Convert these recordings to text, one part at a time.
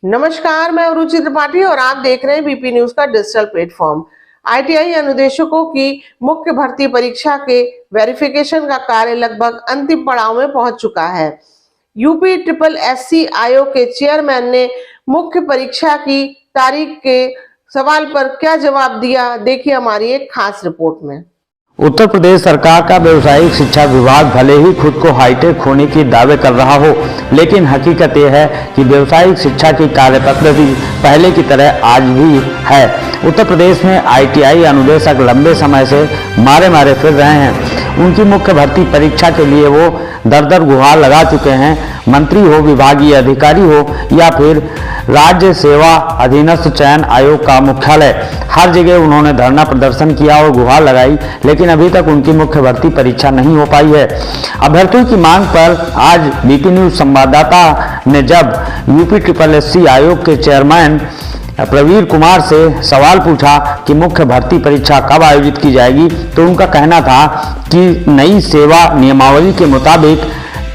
नमस्कार, मैं रुचि त्रिपाठी और आप देख रहे हैं बीपी न्यूज का डिजिटल प्लेटफॉर्म। आईटीआई अनुदेशकों की मुख्य भर्ती परीक्षा के वेरिफिकेशन का कार्य लगभग अंतिम पड़ाव में पहुंच चुका है। यूपी ट्रिपल एससी आयोग के चेयरमैन ने मुख्य परीक्षा की तारीख के सवाल पर क्या जवाब दिया, देखिए हमारी एक खास रिपोर्ट में। उत्तर प्रदेश सरकार का व्यावसायिक शिक्षा विभाग भले ही खुद को हाईटेक होने की दावे कर रहा हो, लेकिन हकीकत यह है कि व्यावसायिक शिक्षा की कार्यपद्धति पहले की तरह आज भी है। उत्तर प्रदेश में आईटीआई अनुदेशक लंबे समय से मारे फिर रहे हैं। उनकी मुख्य भर्ती परीक्षा के लिए वो दर गुहार लगा चुके हैं। मंत्री हो, विभागीय अधिकारी हो या फिर राज्य सेवा अधीनस्थ चयन आयोग का मुख्यालय, हर जगह उन्होंने धरना प्रदर्शन किया और गुहार लगाई, लेकिन अभी तक उनकी मुख्य भर्ती परीक्षा नहीं हो पाई है। अभ्यर्थियों की मांग पर आज बीपी न्यूज संवाददाता ने जब यूपी ट्रिपल एससी आयोग के चेयरमैन प्रवीर कुमार से सवाल पूछा कि मुख्य भर्ती परीक्षा कब आयोजित की जाएगी, तो उनका कहना था कि नई सेवा नियमावली के मुताबिक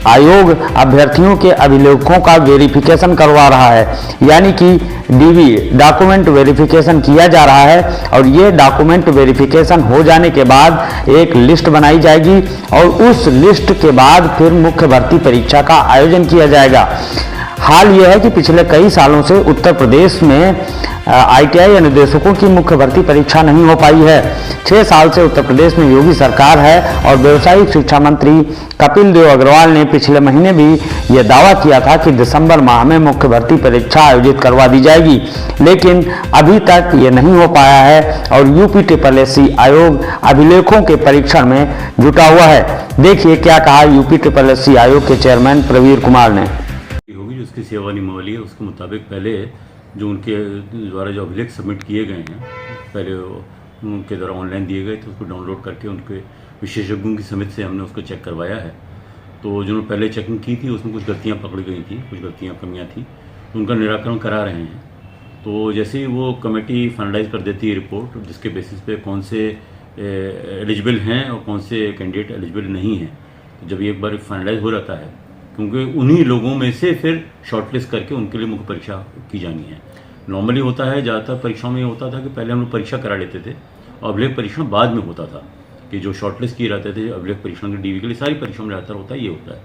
आयोग अभ्यर्थियों के अभिलेखों का वेरिफिकेशन करवा रहा है, यानी कि डीवी डॉक्यूमेंट वेरिफिकेशन किया जा रहा है। और ये डॉक्यूमेंट वेरिफिकेशन हो जाने के बाद एक लिस्ट बनाई जाएगी और उस लिस्ट के बाद फिर मुख्य भर्ती परीक्षा का आयोजन किया जाएगा। हाल यह है कि पिछले कई सालों से उत्तर प्रदेश में आईटीआई अनुदेशकों की मुख्य भर्ती परीक्षा नहीं हो पाई है। 6 साल से उत्तर प्रदेश में योगी सरकार है और व्यवसायिक शिक्षा मंत्री कपिल देव अग्रवाल ने पिछले महीने भी यह दावा किया था कि दिसंबर माह में मुख्य भर्ती परीक्षा आयोजित करवा दी जाएगी, लेकिन अभी तक ये नहीं हो पाया है और यूपी ट्रिपल एससी आयोग अभिलेखों के परीक्षण में जुटा हुआ है। देखिए क्या कहा यूपी ट्रिपल एससी आयोग के चेयरमैन प्रवीर कुमार ने। होगी उसकी सेवा नियमावली है, उसके मुताबिक पहले जो उनके द्वारा जो अभिलेख सबमिट किए गए हैं, पहले उनके द्वारा ऑनलाइन दिए गए थे, उसको डाउनलोड करके उनके विशेषज्ञों की समिति से हमने उसको चेक करवाया है। तो जो पहले चेकिंग की थी उसमें कुछ गलतियां पकड़ी गई थी, कुछ गलतियां कमियां थी, तो उनका निराकरण करा रहे हैं। तो जैसे ही वो कमेटी फाइनलाइज कर देती है रिपोर्ट, जिसके बेसिस पे कौन से एलिजिबल हैं और कौन से कैंडिडेट एलिजिबल नहीं हैं, तो जब एक बार फाइनलाइज हो जाता है, क्योंकि उन्हीं लोगों में से फिर शॉर्टलिस्ट करके उनके लिए मुख्य परीक्षा की जानी है। नॉर्मली होता है, ज़्यादातर परीक्षाओं में ये होता था कि पहले हम लोग परीक्षा करा लेते थे और अभिलेख परीक्षण बाद में होता था, कि जो शॉर्टलिस्ट किए रहते थे अभिलेख परीक्षण के डीवी के लिए, सारी परीक्षाओं में ज़्यादातर होता है, ये होता है।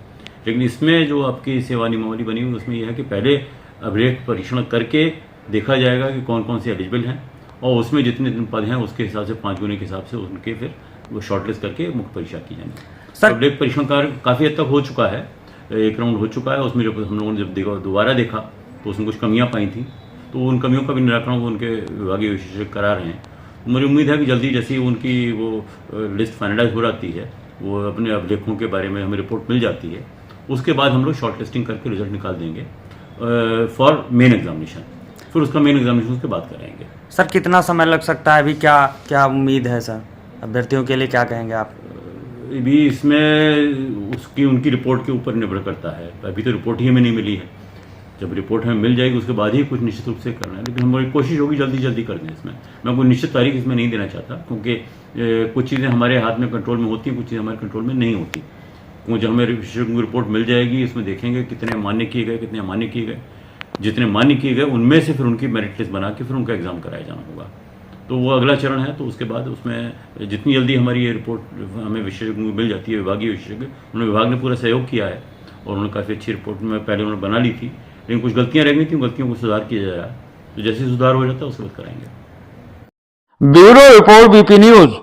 लेकिन इसमें जो आपकी सेवा नियमावली बनी हुई उसमें यह है कि पहले अभिलेख परीक्षण करके देखा जाएगा कि कौन कौन से एलिजिबल हैं और उसमें जितने पद हैं उसके हिसाब से 5 गुने के हिसाब से उनके फिर वो शॉर्टलिस्ट करके मुख्य परीक्षा की जाएगी। अभिलेख परीक्षण कार्य काफ़ी हद तक हो चुका है, एक राउंड हो चुका है। उसमें जब हम लोगों ने जब दोबारा देखा तो उसमें कुछ कमियां पाई थी, तो उन कमियों का भी निराकरण उनके विभागीय विशेषज्ञ करा रहे हैं। मुझे उम्मीद है कि जल्दी जैसी उनकी वो लिस्ट फाइनलाइज हो जाती है, वो अपने अभिलेखों के बारे में हमें रिपोर्ट मिल जाती है, उसके बाद हम लोग शॉर्ट लिस्टिंग करके रिजल्ट निकाल देंगे फॉर मेन एग्जामिनेशन। फिर उसका मेन एग्जामिनेशन उसके बाद कराएंगे। सर कितना समय लग सकता है, अभी क्या उम्मीद है सर अभ्यर्थियों के लिए, क्या कहेंगे आप? भी इसमें उसकी उनकी रिपोर्ट के ऊपर निर्भर करता है। अभी तो रिपोर्ट ही हमें नहीं मिली है, जब रिपोर्ट हमें मिल जाएगी उसके बाद ही कुछ निश्चित रूप से करना है, लेकिन हमारी कोशिश होगी जल्दी कर दें। इसमें मैं कोई निश्चित तारीख इसमें नहीं देना चाहता, क्योंकि कुछ चीज़ें हमारे हाथ में कंट्रोल में होती हैं, कुछ चीज़ें हमारे कंट्रोल में नहीं होती। क्योंकि जब हमें विशेषज्ञों की रिपोर्ट मिल जाएगी, इसमें देखेंगे कितने मान्य किए गए, कितने अमान्य किए गए। जितने मान्य किए गए उनमें से फिर उनकी मेरिट लिस्ट बना के फिर उनका एग्जाम कराया जाना होगा। तो वो अगला चरण है। तो उसके बाद उसमें जितनी जल्दी हमारी ये रिपोर्ट हमें विशेषज्ञों को मिल जाती है, विभागीय विशेषज्ञ, उन्होंने विभाग ने पूरा सहयोग किया है और उन्होंने काफ़ी अच्छी रिपोर्ट में पहले उन्होंने बना ली थी, लेकिन कुछ गलतियां रह गई थी, गलतियों को सुधार किया जाएगा। तो जैसे सुधार हो जाता है उसके बाद कराएंगे। Bureau report BP news.